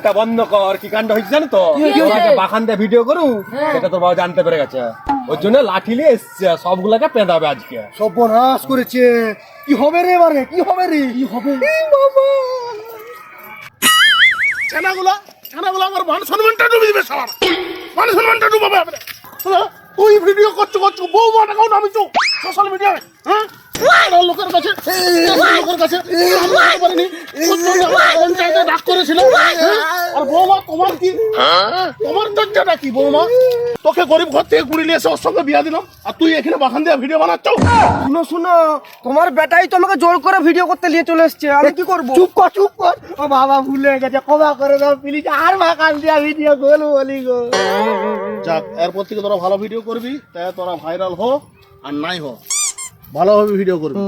মুখটা বন্ধ কর, কি কাণ্ড হয়েছে জানো তো? বাখান দিয়ে ভিডিও করু, সেটা তোর বাবা জানতে পেরে গেছে। ওর জন্য লাঠি নিয়ে এসছে, সবগুলাকে পেঁদাবে আজকে। সর্বনাশ করেছে। কি হবে রে এবারে? কি হবে রে? কি হবে? ছানাগুলা আমার মান সম্মানটা ডুবে দিবে সারা। মান সম্মানটা ডুবাবে। তুই ভিডিও করছো বৌমাটাকেও নামিছো সোশ্যাল মিডিয়ায়, হ্যাঁ? লোকের কাছে ডাক করেছিল। আর বৌমা তোমার কি, তোমার দরজাটা কি? বৌমা তোকে গরিব ঘর থেকে কুড়ি নিয়ে এসে ওর সঙ্গে বিয়া দিলাম, আর তুই এখানে বাখান দিয়ে ভিডিও বানাচ্ছ। শুনো, তোমার বেটাই তো আমাকে জোর করে ভিডিও করতে নিয়ে চলে এসছে। আমি কি করবো? চুপ কর। ও বাবা ভুলে গেছে, ক্ষমা করে দাও প্লিজ। আর বাখান দিয়া ভিডিও করবো বলি গো। যাক, এরপর থেকে তোরা ভালো ভিডিও করবি, তাই তোরা ভাইরাল হো আর নাই হো, ভালোভাবে ভিডিও করবি।